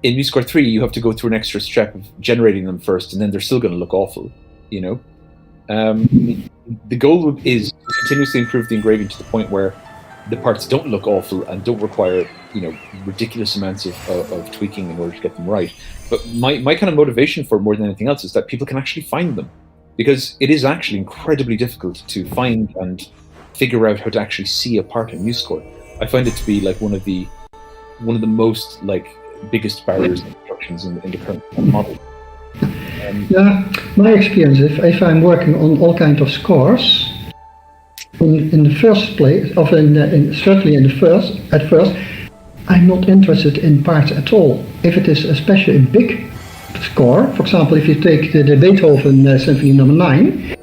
in MuseScore 3, you have to go through an extra step of generating them first, and then they're still going to look awful, you know? The goal is to continuously improve the engraving to the point where the parts don't look awful and don't require, you know, ridiculous amounts of tweaking in order to get them right. But my kind of motivation for more than anything else is that people can actually find them, because it is actually incredibly difficult to find and figure out how to actually see a part in MuseScore. I find it to be like one of the most like biggest barriers and obstructions in the current model. Yeah, my experience, if I'm working on all kinds of scores, in the first place, or certainly at first, I'm not interested in parts at all. If it is especially a big score, for example, if you take the Beethoven Symphony No. 9,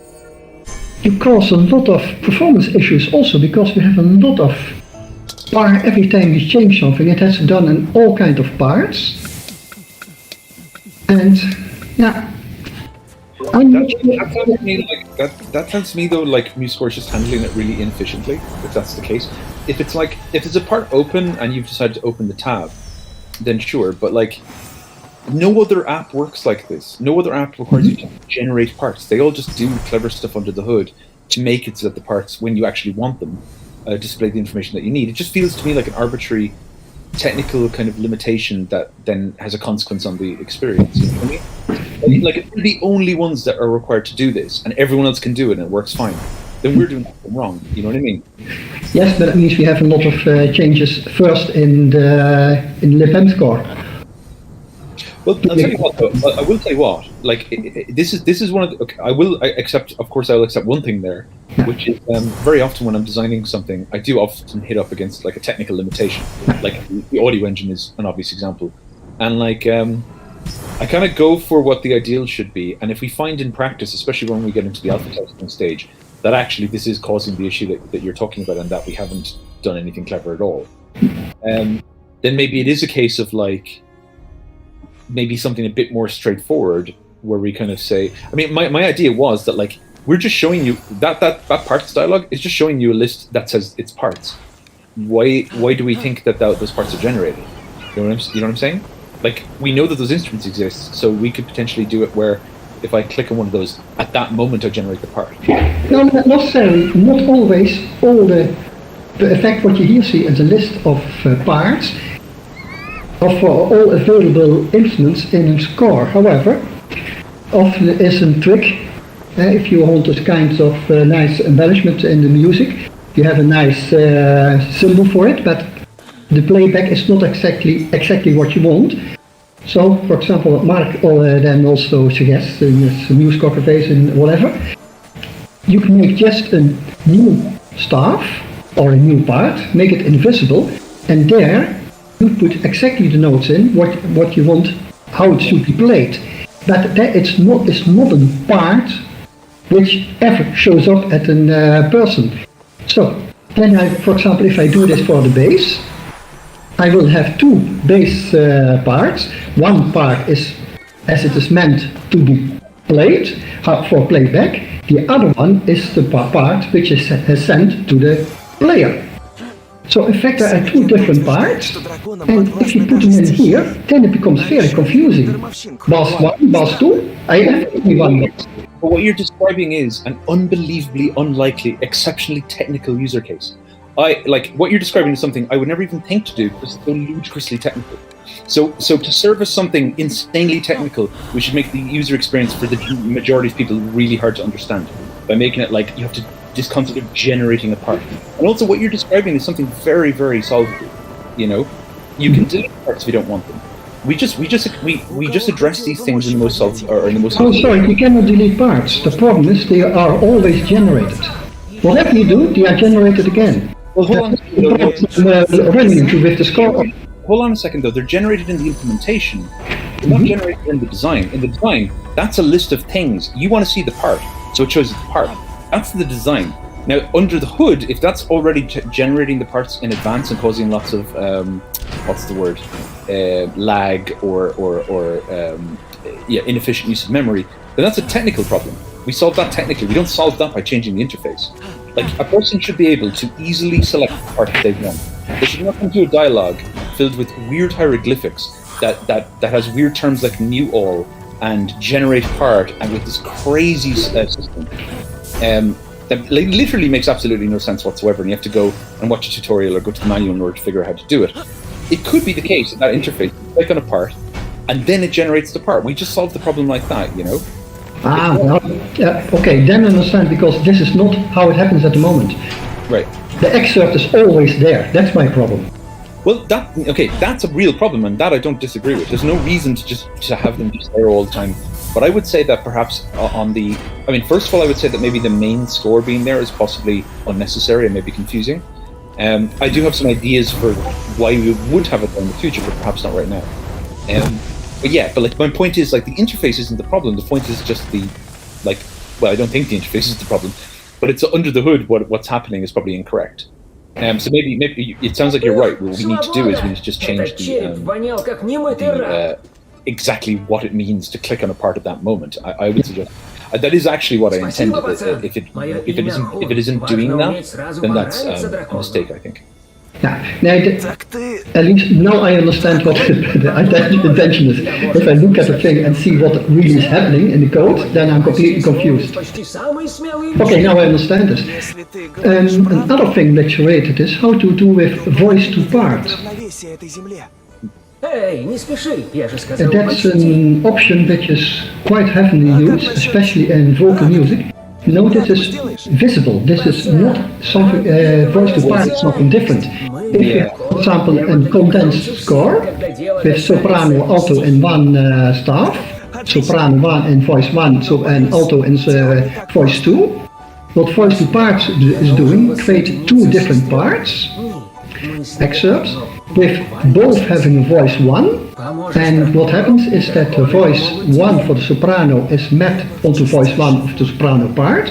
you cause a lot of performance issues also, because we have a lot of every time you change something, it has to be done in all kinds of parts. And yeah, that sounds to me though like MuseScore is just handling it really inefficiently, if that's the case. If it's a part open and you've decided to open the tab, then sure, but like no other app works like this. No other app requires you to generate parts. They all just do clever stuff under the hood to make it so that the parts, when you actually want them, display the information that you need. It just feels to me like an arbitrary technical kind of limitation that then has a consequence on the experience. You know what I mean? Like if we're the only ones that are required to do this and everyone else can do it and it works fine, then we're doing something wrong. You know what I mean? Yes, but that means we have a lot of changes first in the LibM score. Well, I'll tell you what, though. I will tell you what. Like, this is one of the. Okay, I will accept one thing there, which is very often when I'm designing something, I do often hit up against like a technical limitation. Like the audio engine is an obvious example, and like I kind of go for what the ideal should be. And if we find in practice, especially when we get into the alpha testing stage, that actually this is causing the issue that you're talking about, and that we haven't done anything clever at all, then maybe it is a case of like. Maybe something a bit more straightforward, where we kind of say, I mean, my idea was that like we're just showing you that parts dialogue is just showing you a list that says it's parts. Why do we think that those parts are generated? You know what I'm saying? Like we know that those instruments exist, so we could potentially do it where if I click on one of those, at that moment I generate the part. No, not necessarily. Not always. All the effect what you here see is a list of parts. Of all available instruments in a score. However, often there is a trick. If you want this kind of nice embellishment in the music, you have a nice symbol for it, but the playback is not exactly what you want. So, for example, what Mark then also suggests in this MuseScore cafes and whatever, you can make just a new staff or a new part, make it invisible, and there you put exactly the notes in, what you want, how it should be played. But that it's not a part which ever shows up at a person. So then for example, if I do this for the bass, I will have two bass parts. One part is as it is meant to be played for playback. The other one is the part which is sent to the player. So in fact there are two different parts, and if you put them in here, then it becomes very confusing. Bass 1, bass 2, I have only one bass. But what you're describing is an unbelievably unlikely, exceptionally technical user case. What you're describing is something I would never even think to do because it's so ludicrously technical. So to service something insanely technical, we should make the user experience for the majority of people really hard to understand by making it like you have to this concept of generating a part. And also what you're describing is something very, very solvable. You know, you can delete parts if you don't want them. We just address these things in the most sorry, you cannot delete parts. The problem is they are always generated. Whatever you do, they are generated again. Well, hold on a second though, they're generated in the implementation. They're not generated in the design. In the design, that's a list of things. You want to see the part, so it shows the part. That's the design. Now, under the hood, if that's already generating the parts in advance and causing lots of, lag or inefficient use of memory, then that's a technical problem. We solve that technically. We don't solve that by changing the interface. Like, a person should be able to easily select the part that they want. They should not come to a dialogue filled with weird hieroglyphics that has weird terms like new all and generate part, and with this crazy system that literally makes absolutely no sense whatsoever, and you have to go and watch a tutorial or go to the manual in order to figure out how to do it. It could be the case that interface, you click on a part, and then it generates the part. We just solved the problem like that, you know? Okay, then I understand, because this is not how it happens at the moment. Right. The excerpt is always there. That's my problem. Well, that's a real problem, and that I don't disagree with. There's no reason to have them just there all the time. But I would say that perhaps first of all, I would say that maybe the main score being there is possibly unnecessary and maybe confusing. I do have some ideas for why we would have it in the future, but perhaps not right now. But my point is, like, the interface isn't the problem. The point is just I don't think the interface is the problem, but it's under the hood. What's happening is probably incorrect. So maybe it sounds like you're right. What we need to do is we need to just change exactly what it means to click on a part at that moment. I would suggest that is actually what I intended. If it isn't doing that, then that's a mistake, I think. At least now I understand what the intention is. If I look at the thing and see what really is happening in the code, then I'm completely confused. Okay, now I understand this. Another thing that you rated is how to do with voice to part. That's an option which is quite heavily used, especially in vocal music. No, this is visible. This is not something, voice to part is something different. If you have, for example, a condensed score with soprano, alto in one staff, soprano 1 in voice 1, and alto in voice 2, what voice to part is doing, create two different parts, excerpts, with both having a voice 1, and what happens is that the voice 1 for the soprano is mapped onto voice 1 of the soprano part,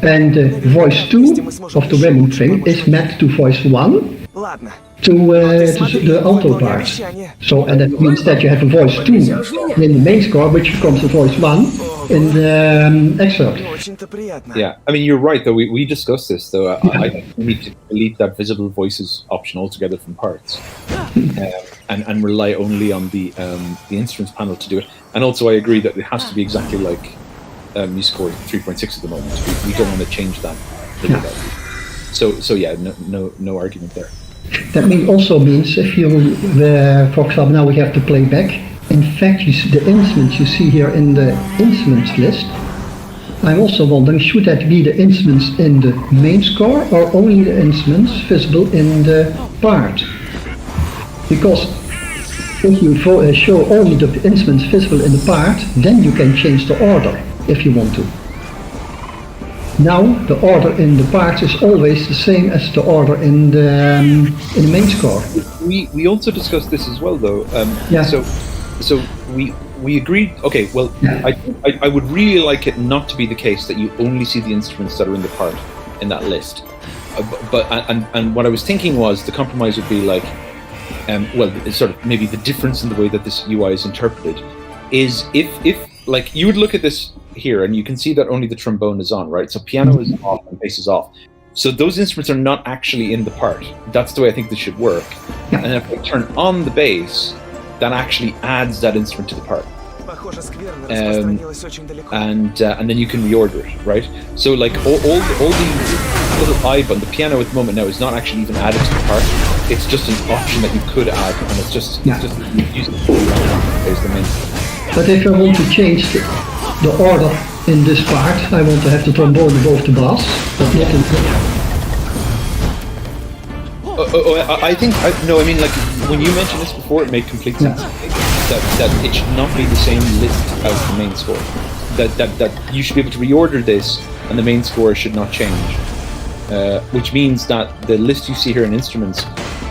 and the voice 2 of the women thing is mapped to voice 1 to the alto part. So, and that means that you have a voice 2 in the main score, which becomes a voice 1 in the excerpt. Yeah, I mean, you're right, though. We discussed this, though. I think we need to delete that visible voices option altogether from parts, and rely only on the instruments panel to do it. And also, I agree that it has to be exactly like MuseScore 3.6 at the moment. We don't want to change that. So yeah, no argument there. That also means if you, for example, now we have to play back. In fact, the instruments you see here in the instruments list, I'm also wondering, should that be the instruments in the main score or only the instruments visible in the part? Because if you show only the instruments visible in the part, then you can change the order if you want to. Now the order in the parts is always the same as the order in the main score. We also discussed this as well, though. So we agreed. Okay, well, yeah. I would really like it not to be the case that you only see the instruments that are in the part in that list. And what I was thinking was the compromise would be like, it's sort of maybe the difference in the way that this UI is interpreted is if like you would look at this here and you can see that only the trombone is on, right? So piano is off and bass is off. So those instruments are not actually in the part. That's the way I think this should work. And if I turn on the bass, that actually adds that instrument to the part. And then you can reorder it, right? So like all the little eye on the piano at the moment now is not actually even added to the part. It's just an option that you could add, and it's just using the main. But if I want to change the order in this part, I want to have the trombone above the bass, but not in I mean, like, when you mentioned this before, it made complete sense. That it should not be the same list as the main score. That you should be able to reorder this, and the main score should not change. Which means that the list you see here in instruments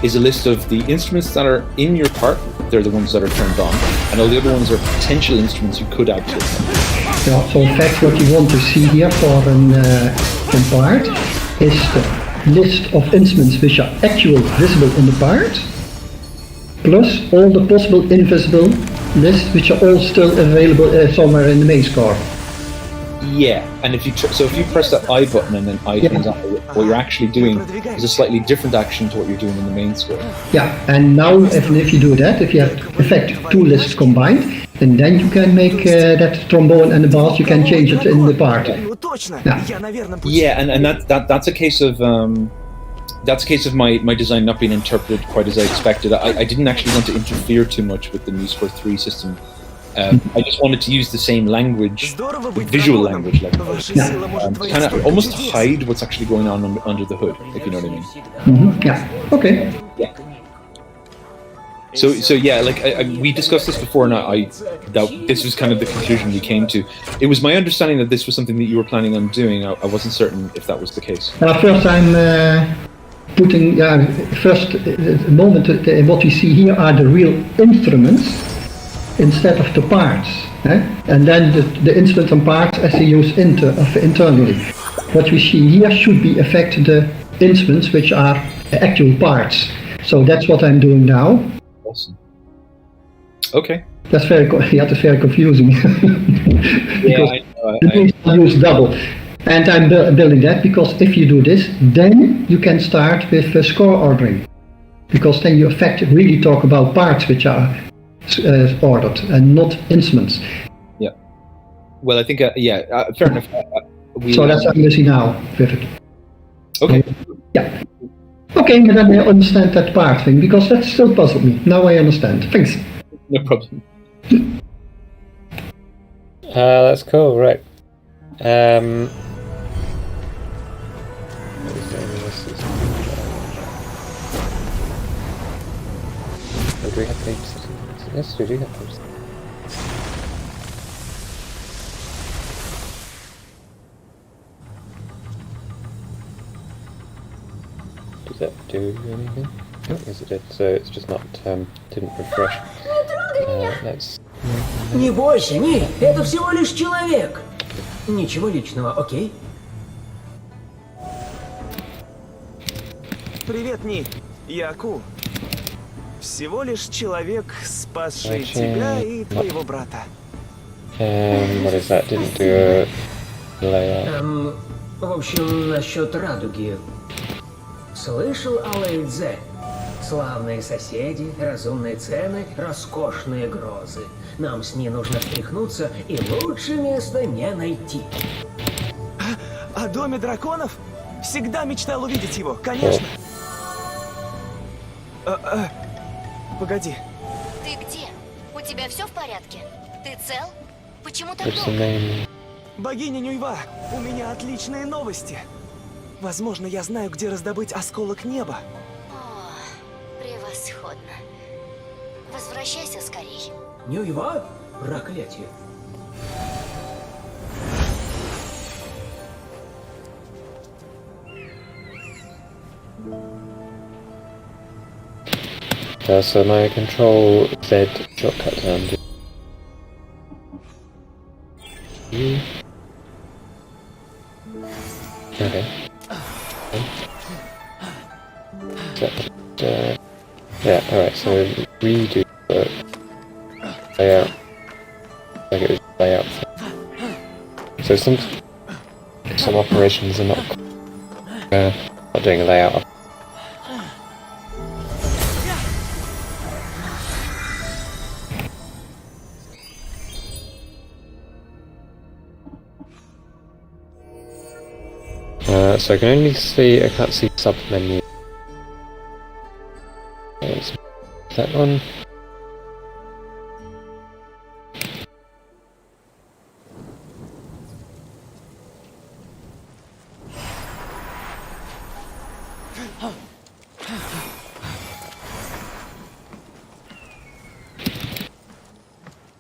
is a list of the instruments that are in your part. They're the ones that are turned on, and all the other ones are potential instruments you could add to it. Yeah, so in fact what you want to see here for a part is the list of instruments which are actually visible in the part, plus all the possible invisible lists which are all still available somewhere in the main score. Yeah, and if you if you press that I button and then I turns on, what you're actually doing is a slightly different action to what you're doing in the main score. Yeah, and now if you do that, if you have effect two lists combined, and then you can make that trombone and the bass, you can change it in the part. Yeah, and that's a case of my design not being interpreted quite as I expected. I didn't actually want to interfere too much with the New Score 3 system. I just wanted to use the same language, the visual language, like kind of almost hide what's actually going on under the hood, if you know what I mean. Mm-hmm. Yeah. Okay. Yeah. So yeah, like we discussed this before, and that this was kind of the conclusion we came to. It was my understanding that this was something that you were planning on doing. I wasn't certain if that was the case. First, I'm putting the moment what we see here are the real instruments instead of the parts, and then the instruments and parts as they use internally. What we see here should be affect the instruments which are actual parts. So that's what I'm doing now. Awesome. Okay. That's very confusing. Because I use double, and I'm building that because if you do this, then you can start with score ordering, because then you really talk about parts which are ordered and not instruments. Yeah. Well, I think fair enough. So that's what I'm missing now. Perfect. Okay. Yeah. Okay, and then I understand that part thing because that still puzzled me. Now I understand. Thanks. No problem. That's cool. Right. Do we have papers? Yes, we do have papers. Does that do anything? Oh, yes, it did. So it's just not didn't refresh. Let's. Не бойся, Ни, это всего лишь человек. Ничего личного, окей? Привет, Ни. Я Ку. Всего лишь человек, спасший тебя и твоего брата. What is that? Didn't do a layout. В общем, насчет радуги. Слышал о Лэйдзе? Славные соседи, разумные цены, роскошные грозы. Нам с ней нужно встряхнуться, и лучше места не найти. О доме драконов? Всегда мечтал увидеть его, конечно. Погоди. Ты где? У тебя все в порядке? Ты цел? Почему так долго? Богиня Нюйва, у меня отличные новости. Возможно, я знаю, где раздобыть осколок неба. О, превосходно. Возвращайся скорей. Нюйва? Проклятие. So my control Z shortcut down. Okay. Yeah, alright, so redo the layout. Like it was layout. So some operations are not doing a layout. So I can only see, I can't see sub-menu. That one.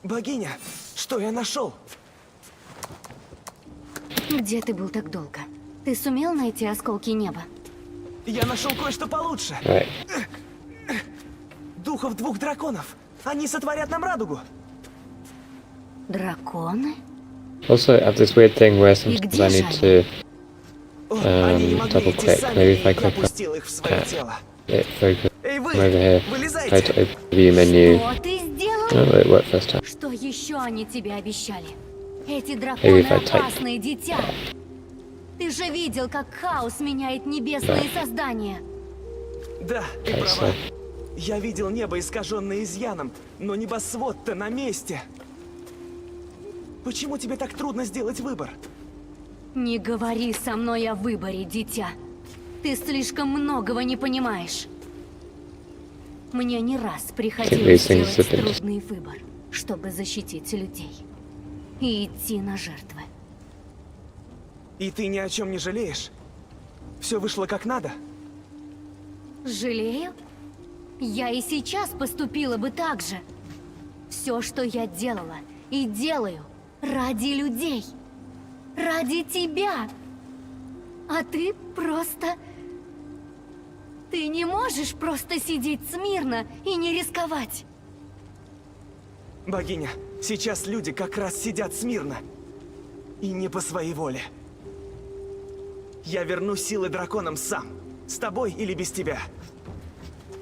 Богиня, что я нашел? Где ты был так долго? Ты сумел найти осколки неба? Я нашел кое-что получше. Right. Духов двух драконов. Они сотворят нам радугу. Драконы? Also, I have this weird thing where sometimes I need to double click. Maybe if I click on it, focus over here, try to open the view menu. Что ты сделал? Oh, it worked first time. Что еще они тебе обещали? Эти Maybe драконы if I type. опасные, дитя. Ты же видел, как хаос меняет небесные создания. Да, ты Okay, права. so Я видел небо, искаженное изъяном, но небосвод-то на месте. Почему тебе так трудно сделать выбор? Не говори со мной о выборе, дитя. Ты слишком многого не понимаешь. Мне не раз приходилось these things делать have been- трудный выбор, чтобы защитить людей. И идти на жертвы. И ты ни о чем не жалеешь? Все вышло как надо? Жалею? Я и сейчас поступила бы так же. Все, что я делала и делаю, ради людей. Ради тебя. А ты просто... Ты не можешь просто сидеть смирно и не рисковать. Богиня, сейчас люди как раз сидят смирно. И не по своей воле. Я верну силы драконам сам. С тобой или без тебя.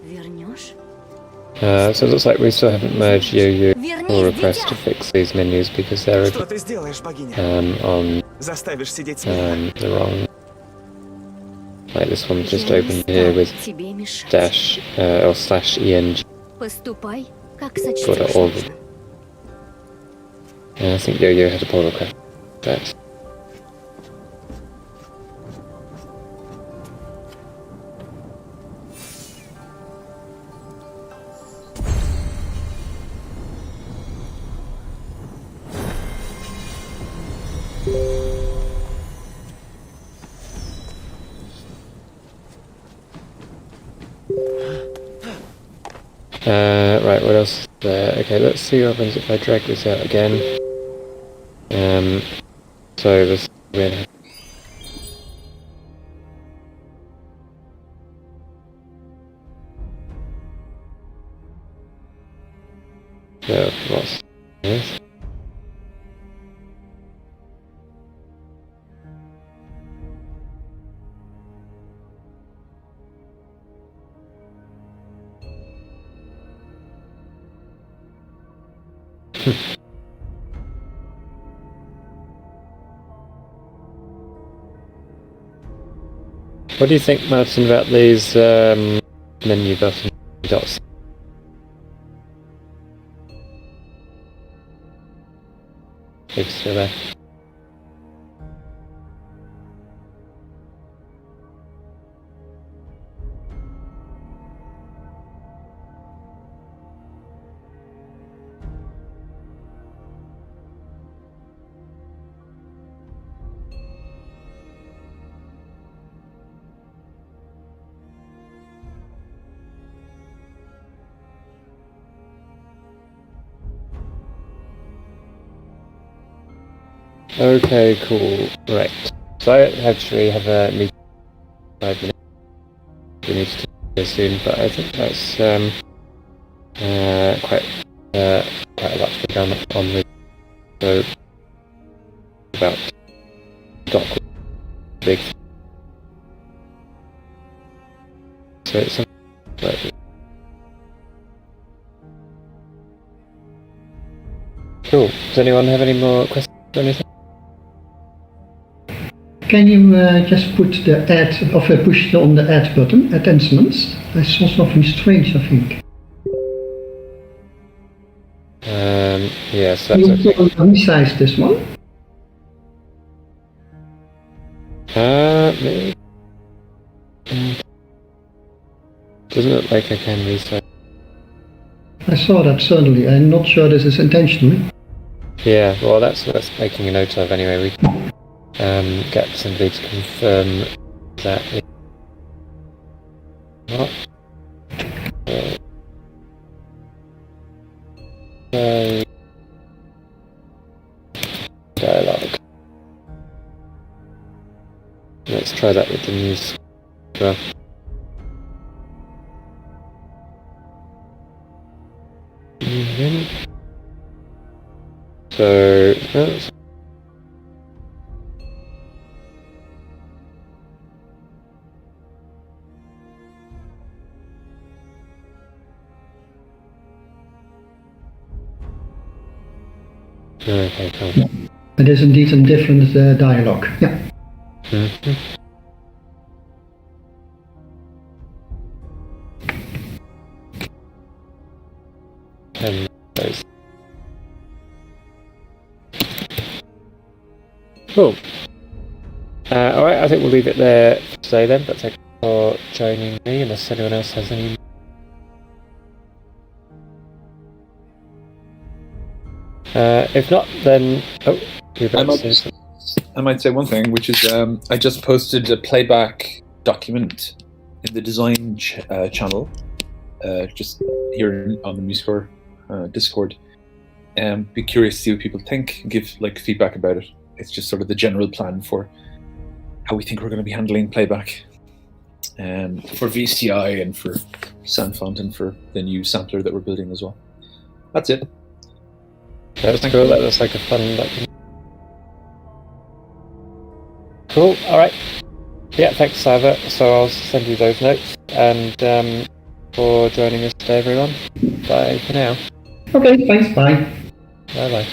Вернешь? so it looks like we still haven't merged Yo-Yo or Вернись, request to дитя! fix these menus because they're Что ты сделаешь, богиня? on Заставишь сидеть смирно? the wrong. Like this one just Я не opened here with стану тебе мешать. dash or slash eng. Поступай, как Got сочтешь it all. нужным. I think Yo-Yo had a pull request. That. Right, what else is there? Okay, let's see what happens if I drag this out again. So this weird. So what's this? What do you think, Martin, about these menu button dots? Extra there. Okay, cool. Right. So I actually have a meeting in 5 minutes. We need to go soon, but I think that's quite a lot to be done on with. So about doc big. So it's something like this. Cool. Does anyone have any more questions or anything? Can you just put the add, of push on the add button, attachments? I saw something strange, I think. Yes, Can that's you okay. resize this one? Maybe. Doesn't look like I can restart. I saw that suddenly. I'm not sure this is intentionally. Yeah, well, that's what it's making a note of anyway. We get somebody to confirm that. What? Dialogue. Let's try that with the news as well. So that's okay, cool. It is indeed a different dialogue. Yeah. Mhm. And those. Cool. Alright, I think we'll leave it there for today then, but thank you for joining me, unless anyone else has any. If not, then. Oh, you're about to say something. I might say one thing, which is I just posted a playback document in the design channel, just here on the MuseScore Discord. Be curious to see what people think, give like feedback about it. It's just sort of the general plan for how we think we're going to be handling playback for VCI and for Soundfont and for the new sampler that we're building as well. That's it. That's cool, that looks like a fun document. Cool, alright. Yeah, thanks, Sava. So I'll send you those notes, and for joining us today, everyone. Bye for now. Okay, thanks, bye. Bye bye.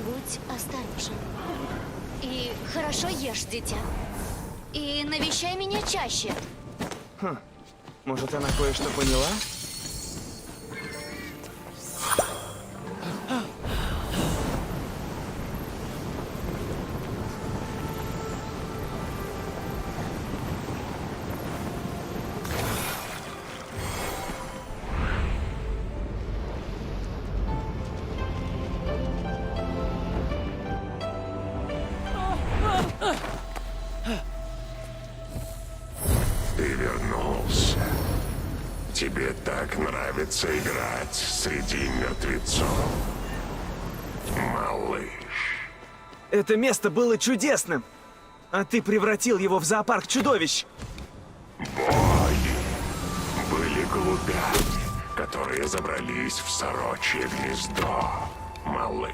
Будь осторожен. И хорошо ешь, дитя. И навещай меня чаще. Может, она кое-что поняла? Ты вернулся. Тебе так нравится играть среди мертвецов, малыш. Это место было чудесным, а ты превратил его в зоопарк чудовищ. Боги были голубями, которые забрались в сорочье гнездо, малыш.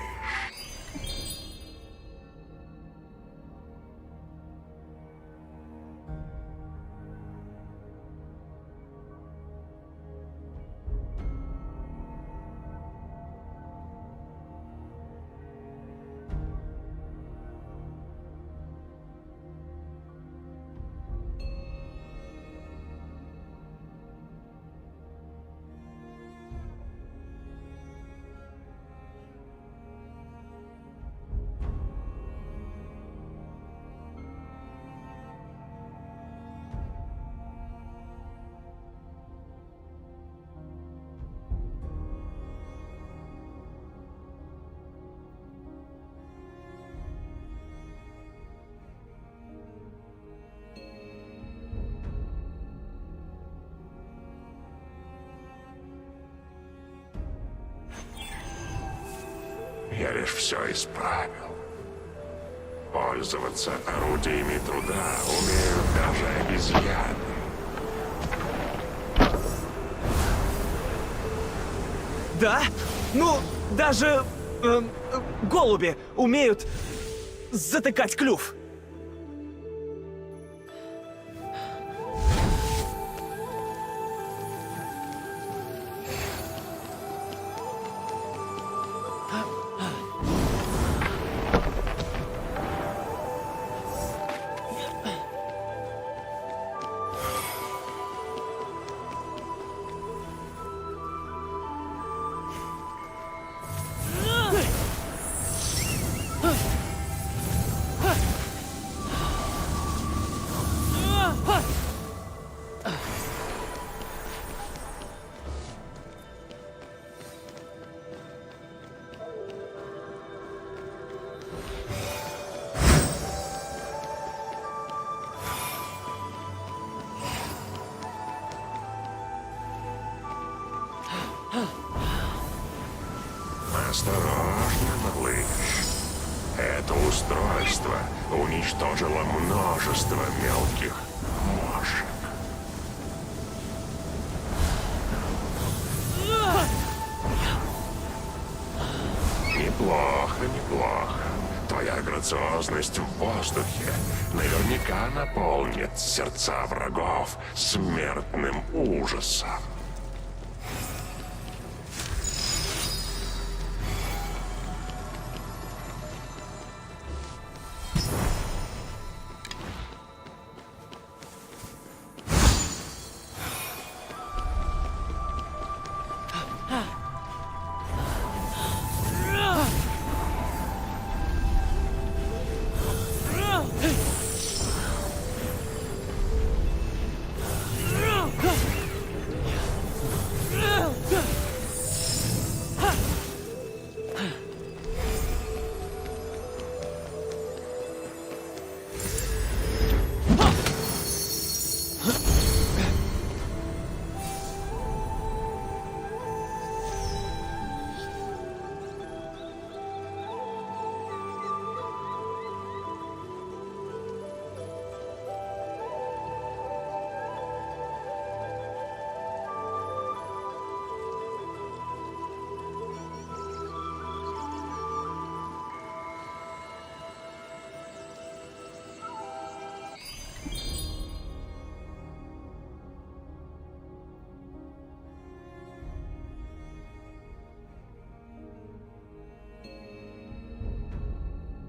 Я лишь все исправил. Пользоваться орудиями труда умеют даже обезьяны. Да? Ну, даже голуби умеют затыкать клюв. Осторожно, малыш. Это устройство уничтожило множество мелких мошек. Неплохо, неплохо. Твоя грациозность в воздухе наверняка наполнит сердца врагов смертным ужасом.